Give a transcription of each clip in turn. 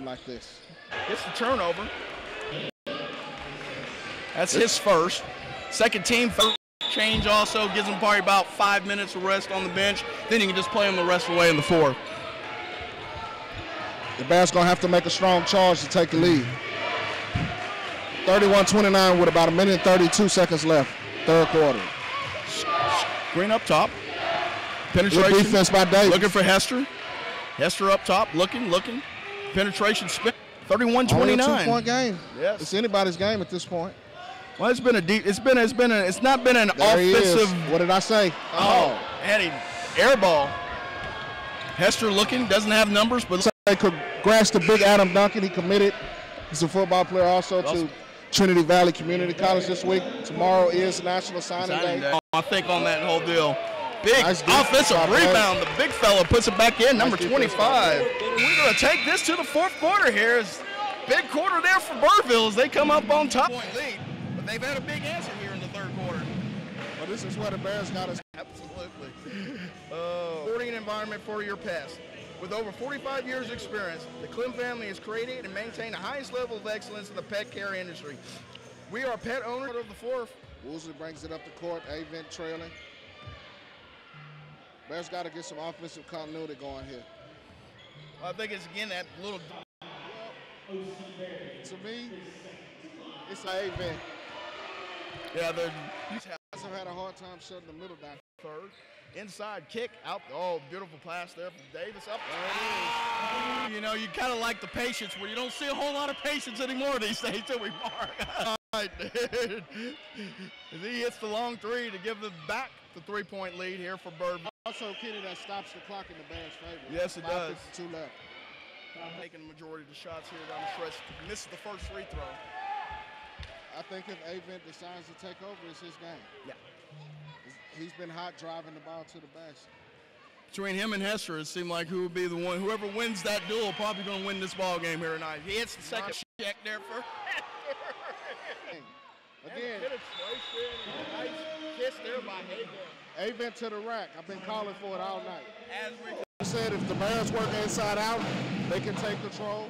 happen like this. Gets the turnover. That's his first. Second team change also gives him probably about 5 minutes of rest on the bench. Then you can just play him the rest of the way in the fourth. The Bears going to have to make a strong charge to take the lead. 31-29 with about 1 minute and 32 seconds left, third quarter. Green up top. Penetration. Good defense by Davis. Looking for Hester. Hester up top, looking. Penetration spin. 31-29. Only a 2-point game. Yes. It's anybody's game at this point. Well, it's not been an there offensive. What did I say? Oh, and he air ball. Hester looking, doesn't have numbers, but congrats to Big Adam Duncan. He committed. He's a football player also to Trinity Valley Community College this week. Tomorrow is National Signing Day. I think on that whole deal. Big nice offensive rebound. The big fella puts it back in, number 25. We're going to take this to the fourth quarter here. It's big quarter there for Birdville as they come up on top. Lead, but they've had a big answer here in the third quarter. Well, this is where the Bears got us. Absolutely. Sporting environment for your pets. With over 45 years experience, the Clem family has created and maintained the highest level of excellence in the pet care industry. We are pet owners of the fourth. Woolsey brings it up the court, Avent trailing. Bears got to get some offensive continuity going here. Well, I think it's, again, that little... To me, it's an Avent. Yeah, the Bears have had a hard time shutting the middle down. third. Inside kick out. Oh, beautiful pass there from Davis. Up. You know, you kind of like the patience where you don't see a whole lot of patience anymore these days, do we, Mark? Right, dude. As he hits the long three to give them back the 3-point lead here for Birdville. Also, Kenny, that stops the clock in the Bears' favor. Yes, it does. 5:52 left. Taking the majority of the shots here down the stretch. Misses the first free throw. I think if Avent decides to take over, it's his game. Yeah. He's been hot driving the ball to the basket. Between him and Hester, it seemed like who would be the one. Whoever wins that duel probably going to win this ball game here tonight. He hits the second check there for. Again, nice kiss there by Avent. Avent to the rack. I've been calling for it all night. As we Said if the Bears work inside out, they can take control.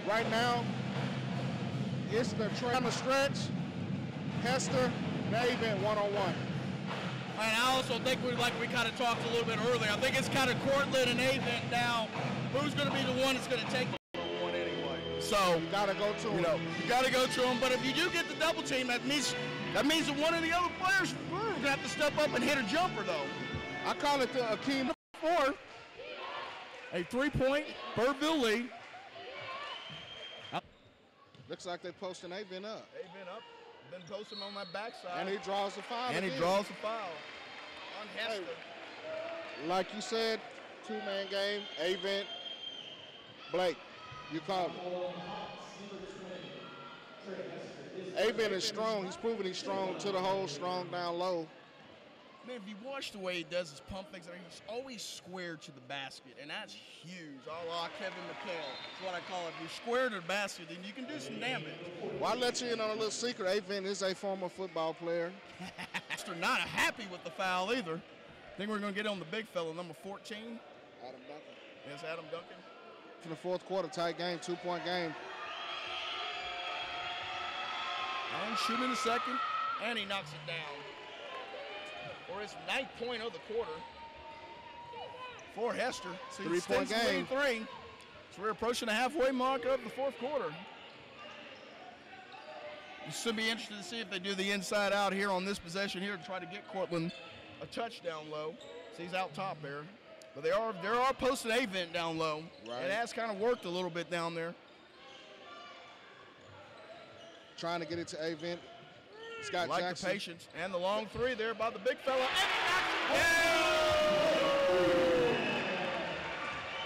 Right now, it's the trying to stretch. Hester and Avent one-on-one. And I also think we kind of talked a little bit earlier. I think it's kind of Cortland and Avent now. Who's going to be the one that's going to take the one anyway? So you got to go to him. You got to go to him. But if you do get the double team, that means that one of the other players is going to have to step up and hit a jumper, though. I call it the Akeem. Fourth, a 3-point Birdville lead. Looks like they're posting Avent up. Avent up. Been posting on that backside. And he draws a foul. And he draws a foul on Hester. Hey, like you said, two-man game, Avent, Blake, you call it. Avent is strong. He's proven he's strong to the hole, strong down low. Man, if you watch the way he does his pump things, he's always square to the basket, and that's huge. A la Kevin McHale. That's what I call it. If you're square to the basket, then you can do some damage. Well, I'll let you in on a little secret. Avent is a former football player. They're not happy with the foul either. I think we're going to get on the big fella, number 14. Adam Duncan. Yes, Adam Duncan. For the fourth quarter, tight game, 2-point game. And shooting the second, and he knocks it down. For his 9th point of the quarter for Hester. So 3-point game. So we're approaching the halfway mark of the fourth quarter. You should be interested to see if they do the inside out here on this possession here to try to get Cortland a touchdown low. So he's out top there. But they are posting Avent down low. Right. It has kind of worked a little bit down there. Trying to get it to Avent. Scott like Jackson. The patience and the long three there by the big fella. And he knocks it down!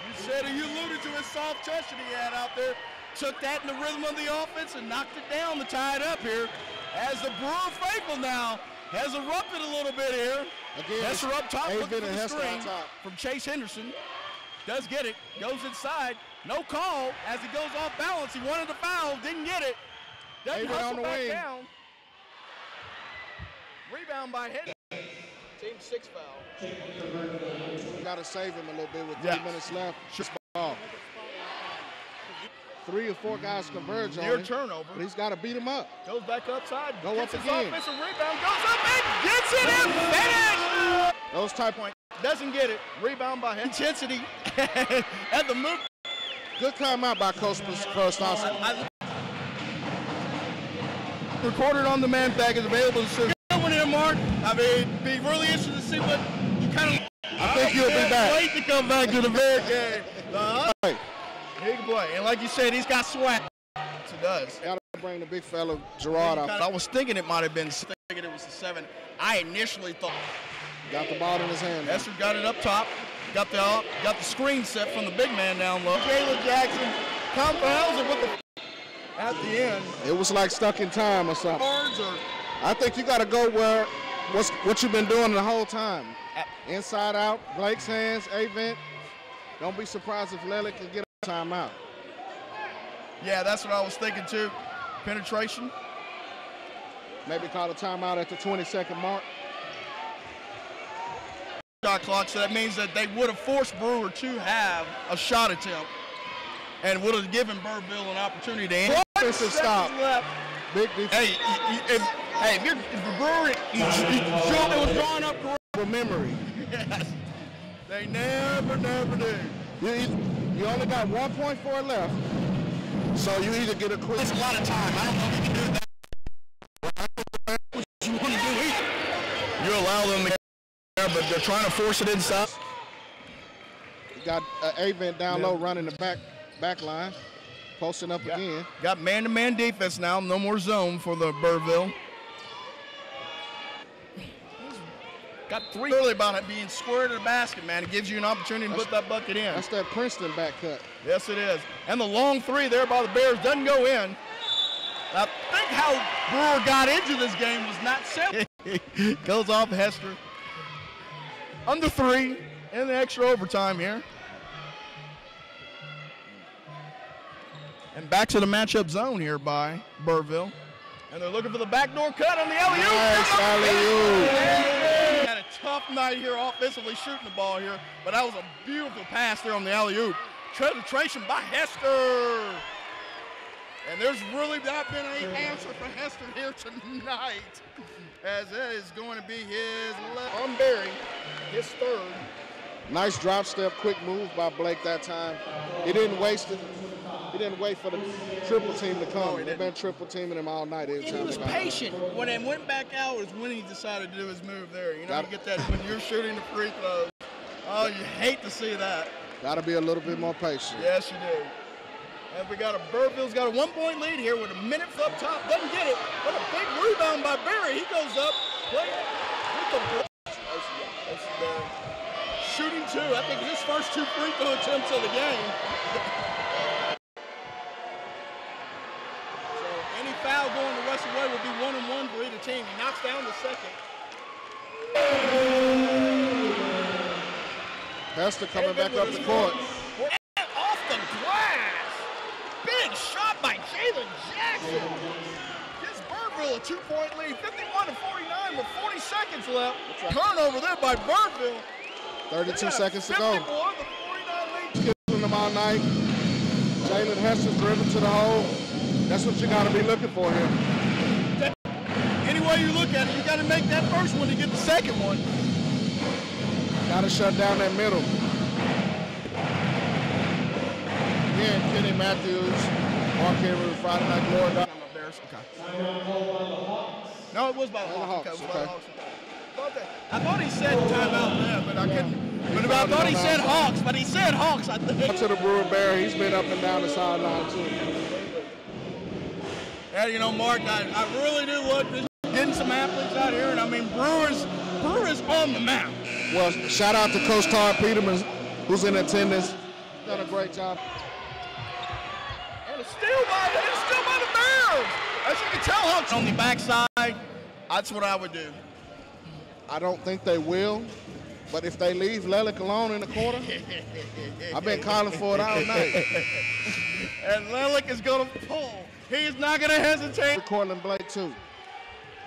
You said you alluded to his soft touch that he had out there. Took that in the rhythm of the offense and knocked it down to tie it up here. As the Brewer faithful now has erupted a little bit here. Again, Hester up top looking for the Hester screen on top. from Chase Henderson. Does get it, goes inside. No call as he goes off balance. He wanted the foul, didn't get it. Doesn't hustle back down. Rebound by Henry. Team 6 foul. Got to save him a little bit with 3 minutes left. Ball. 3 or 4 guys converge on Near him. turnover. But he's got to beat him up. Goes back upside. Go gets up his again. offensive rebound. Goes up and gets it and finish. Those type Point. Doesn't get it. Rebound by intensity. And the move. Good timeout by Coach Kostowski. Recorded on demand tag is available to see. Good one here, Mark. I mean, be really interested to see what you kind of. I think you'll be back. Wait to come back to the big game. Hey. He can play. And like you said, he's got swag. Yes, he does. Got to bring the big fella Gerard out. I was thinking it might have been, thinking it was the 7. I initially thought. Got the ball in his hand. Hester got it up top. Got the screen set from the big man down low. Jalen Jackson compounds it with the at the end. It was like stuck in time or something. I think you got to go where what you've been doing the whole time. Inside out, Blake's hands, A-Vent. Don't be surprised if Lely can get a timeout. Yeah, that's what I was thinking too. Penetration. Maybe call a timeout at the 20-second mark. Shot clock, so that means that they would have forced Brewer to have a shot attempt and would have given Birdville an opportunity to end. Offensive stop. Big defense. Hey, if you're Brewer, it was drawn up For memory. Yes. They never do. You only got 1.4 left, so you either get a quick. That's a lot of time. I don't know if you can do that. What you want to do either. You allow them to, but they're trying to force it inside. You got A-Vent down low running the back line, posting up again. Got man-to-man defense now. No more zone for the Birdville. Got 3 early about it being square to the basket, man. It gives you an opportunity to put that bucket in. That's that Princeton back cut. Yes, it is. And the long 3 there by the Bears doesn't go in. I think how Brewer got into this game was not simple. Goes off Hester. Under 3 in the extra overtime here. And back to the matchup zone here by Birdville. And they're looking for the backdoor cut on the alley-oop. Nice alley-oop. Had a tough night here offensively shooting the ball here, but that was a beautiful pass there on the alley-oop. Penetration by Hester. And there's really not been any answer for Hester here tonight, as that is going to be his left on Barry, his 3rd. Nice drop step, quick move by Blake that time. He didn't waste it. He didn't wait for the triple team to come. They've been triple teaming him all night. He was patient. When it went back out was when he decided to do his move there. You know, you get that when you're shooting the free throws. Oh, you hate to see that. Got to be a little bit more patient. Yes, you do. And we got Birdville's got a 1-point lead here with a minute up top. Doesn't get it. But a big rebound by Barry. He goes up. Play with the shooting 2. I think his first 2 free throw attempts of the game. Foul going the rest of the way will be 1-1 for either team. He knocks down the second. Hester coming back up the court. And off the glass. Big shot by Jalen Jackson. Gives Birdville a 2-point lead, 51-49 with 40 seconds left. Turnover there by Birdville. 32 seconds to go. 51-49 lead. Killing them all night. Jalen Hester's driven to the hole. That's what you got to be looking for here. Any way you look at it, you got to make that first one to get the second one. Got to shut down that middle. Again, Kenny Matthews, Mark Henry, Friday Night Glory. No, it was by the Hawks. Okay. I thought he said timeout there, but I couldn't. But I thought he said Hawks, but he said Hawks, I think. To the Brewer Bear, he's been up and down the sideline too. Yeah, you know, Mark, I really do look getting some athletes out here, and I mean, Brewer is on the map. Well, shout out to Coach Todd Peterman, who's in attendance. Done a great job. And it's still by the Bears. As you can tell, Hawks on the backside. That's what I would do. I don't think they will, but if they leave Lelick alone in the corner, I've been calling for it all night. And Lelick is going to pull. He's not going to hesitate. Cortland Blake, too.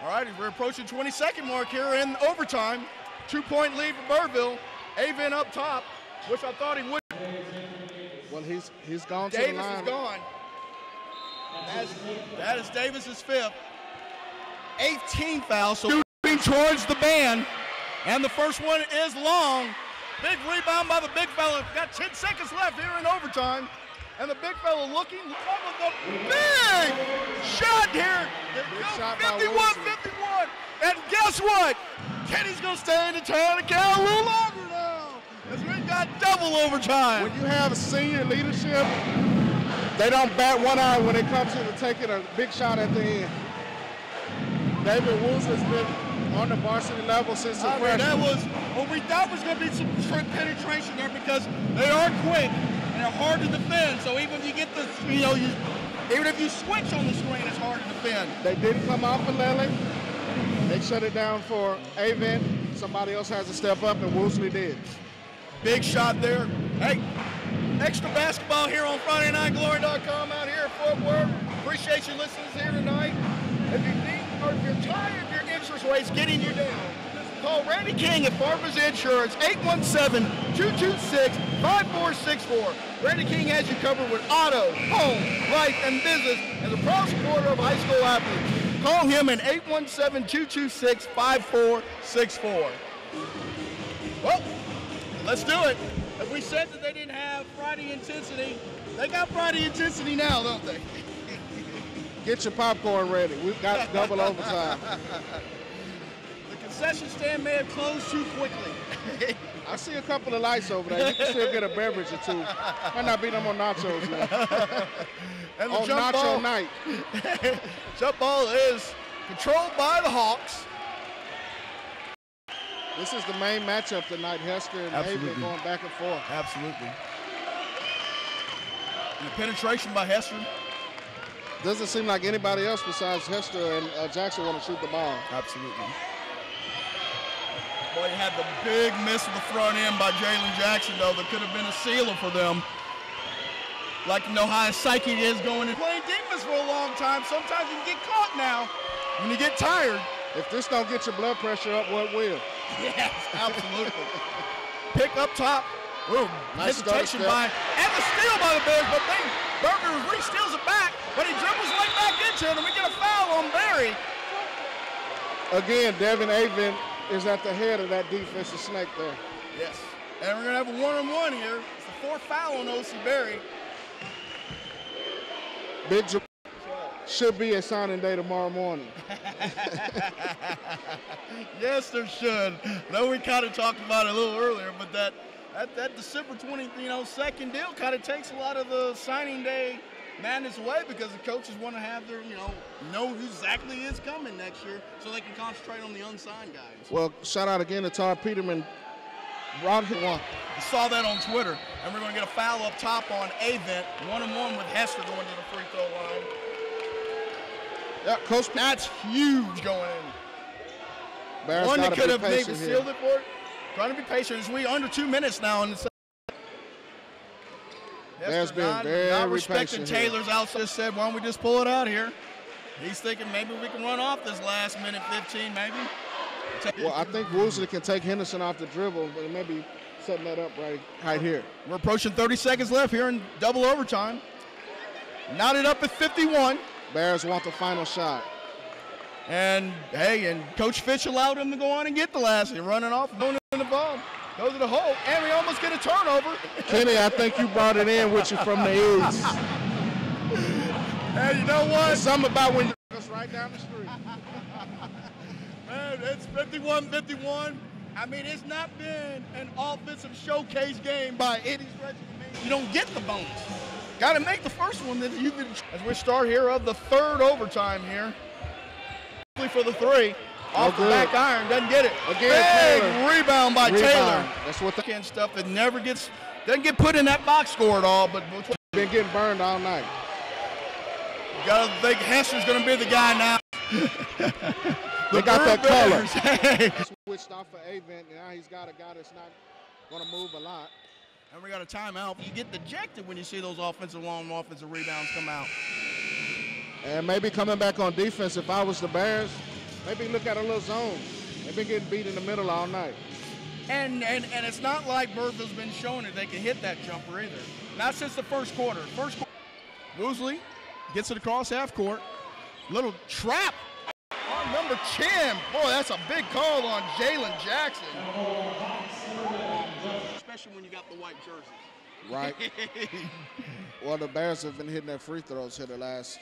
All right, we're approaching 22nd mark here in overtime. 2-point lead for Birdville. A-Vent up top, which I thought he would. Well, he's gone to Davis the line. is gone. That is Davis's 5th. 18th foul, so moving towards the band. And the first one is long. Big rebound by the big fella. Got 10 seconds left here in overtime. And the big fella looking with the big shot here. 51-51. And guess what? Kenny's going to stay in the town account a little longer now, as we got double overtime. When you have senior leadership, they don't bat one eye when it comes to taking a big shot at the end. David Woods has been on the varsity level since the freshman. That was what we thought was going to be some penetration there, because they are quick and are hard to defend. So even if you get the, even if you switch on the screen, it's hard to defend. They didn't come off for Lely. They shut it down for Avent. Somebody else has to step up, and Woosley did. Big shot there. Hey, extra basketball here on FridayNightGlory.com out here at Fort Worth. Appreciate you listening here tonight. If you need, or if you're tired of your interest rates getting you down, call Randy King at Farmers Insurance, 817-226-5464. Randy King has you covered with auto, home, life, and business, and the proud supporter of high school athletes. Call him at 817-226-5464. Well, let's do it. If we said that they didn't have Friday intensity, they got Friday intensity now, don't they? Get your popcorn ready. We've got double overtime. The concession stand may have closed too quickly. I see a couple of lights over there. You can still get a beverage or two. Might not be no more nachos now. And the on jump nacho ball, night. Jump ball is controlled by the Hawks. This is the main matchup tonight. Hester and Avent going back and forth. Absolutely. And the penetration by Hester. Doesn't seem like anybody else besides Hester and Jackson want to shoot the ball. Absolutely. Boy, you had the big miss of the front end by Jalen Jackson, though. That could have been a sealer for them. Like to know how his psyche is going and playing defense for a long time. Sometimes you can get caught now when you get tired. If this don't get your blood pressure up, what will? Yes, absolutely. Pick up top. Ooh, nice hesitation by, and the steal by the Bears, but Burger re-steals it back, but he dribbles right back into it, and we get a foul on Barry. Again, Devin Avent is at the head of that defensive snake there. Yes, and we're going to have a one-on-one here. It's the 4th foul on O.C. Barry. Big should be a signing day tomorrow morning. Yes, there should. Though we kind of talked about it a little earlier, but that December 22nd deal kind of takes a lot of the signing day madness away, because the coaches want to have their, know who exactly is coming next year, so they can concentrate on the unsigned guys. Well, shout out again to Todd Peterman. Brought him one. I saw that on Twitter, and we're going to get a foul up top on Avent, 1-on-1 with Hester going to the free throw line. Yeah, Coach. That's huge going in. Bears one that could have maybe here. sealed it for it. Trying to be patient as we under 2 minutes now in the second. Bears been very not respecting patient Taylor's here. outside said, why don't we just pull it out here? He's thinking maybe we can run off this last minute 15 maybe. Well, I think Woosley can take Henderson off the dribble, but maybe setting that up right here. We're approaching 30 seconds left here in double overtime. Knotted up at 51. Bears want the final shot. And, hey, and Coach Fitch allowed him to go on and get the last one. Running off, going in the ball. Goes to the hole, and we almost get a turnover. Kenny, I think you brought it in with you from the east. Hey, you know what? There's something about when you're just right down the street. Man, it's 51-51. I mean, it's not been an offensive showcase game by any stretch of the imagination. You don't get the bonus. Got to make the first one. Then you can, as we start here of the 3rd overtime here. For the 3. Off the back iron, doesn't get it. Again, big rebound by Taylor. That's what the stuff that never doesn't get put in that box score at all. But been getting burned all night. You gotta think Hester's gonna be the guy now. They got that color. Switched off for Avent. Now he's got a guy that's not going to move a lot. And we got a timeout. You get dejected when you see those offensive rebounds come out. And maybe coming back on defense, if I was the Bears, maybe look at a little zone. They've been getting beat in the middle all night. And it's not like Birdville's been showing that they can hit that jumper either. Not since the first quarter. Woosley Gets it across half court. Little trap on number 10. Boy, that's a big call on Jalen Jackson. Especially when you got the white jerseys. Right. Well, the Bears have been hitting their free throws here the last.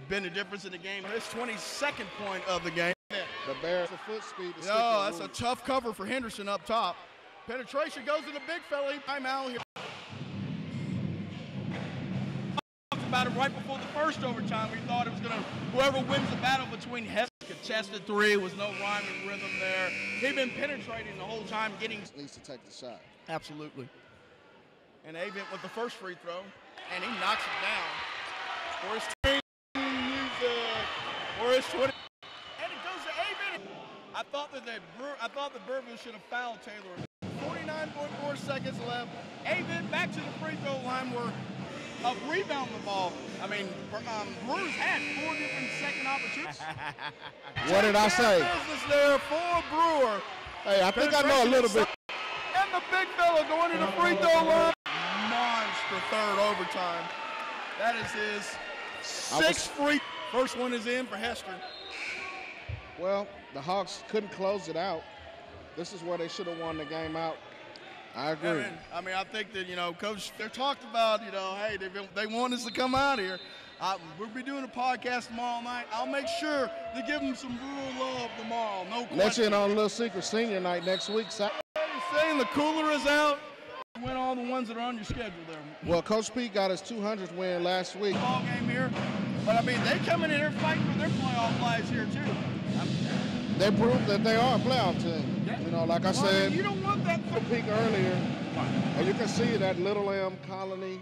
Been the difference in the game. His 22nd point of the game. The Bears, the foot speed. Oh, that's a tough cover for Henderson up top. Penetration goes to the big fella. Timeout here. Talked about it right before the first overtime. We thought it was going to, whoever wins the battle between Hester, contested three, was no rhyme and rhythm there. He'd been penetrating the whole time, getting. Needs to take the shot. Absolutely. And Avent with the first free throw, and he knocks it down. For his team, for his 20. And it goes to Avent. I thought that Birdville should have fouled Taylor. 49.4 seconds left. Avent back to the free throw line where rebounding the ball. I mean, Brewers had 4 different second opportunities. What did I say? Business there for Brewer. Hey, I think I know a little bit. And the big fella going to the free throw line. Monster third overtime. That is his 6th free. First one is in for Hester. Well, the Hawks couldn't close it out. This is where they should have won the game out. I agree. I mean, I think that, Coach, they're talked about, hey, they want us to come out here. We'll be doing a podcast tomorrow night. I'll make sure to give them some rural love tomorrow. No question. Let you in on a little secret senior night next week. Saying the cooler is out. Win all the ones that are on your schedule there. Well, Coach Pete got his 200th win last week. Ball game here. But, I mean, they coming in here fighting for their playoff lives here, too. They proved that they are a playoff team. Yeah. Like I said, you don't want that peak earlier. And you can see that Little M, Colony,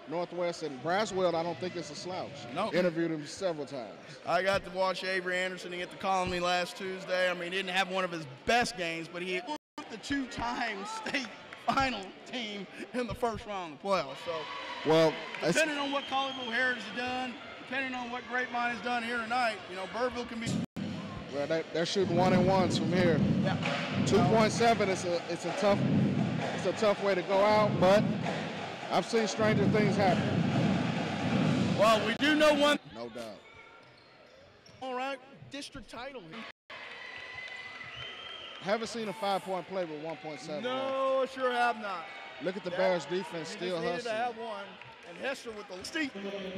Northwest, and Braswell, I don't think it's a slouch. No. Interviewed him several times. I got to watch Avery Anderson at the Colony last Tuesday. I mean, he didn't have one of his best games, but he put the 2-time state final team in the first round of the playoffs. So, well, depending on what Colleyville Heritage has done, depending on what Grapevine has done here tonight, Birdville can be. Well, they're shooting 1-and-1s from here. Yeah. 2.7. It's a tough way to go out, but I've seen stranger things happen. Well, we do know one. No doubt. All right, district title. Haven't seen a 5-point play with 1.7. No, sure have not. Look at the Bears defense still hustling. Needed to have one, and Hester with the steep.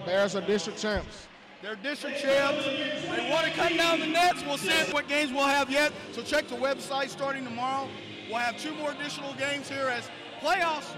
Bears are district champs. They're district champs. They want to cut down the nets. We'll see what games we'll have yet. So check the website starting tomorrow. We'll have 2 more additional games here as playoffs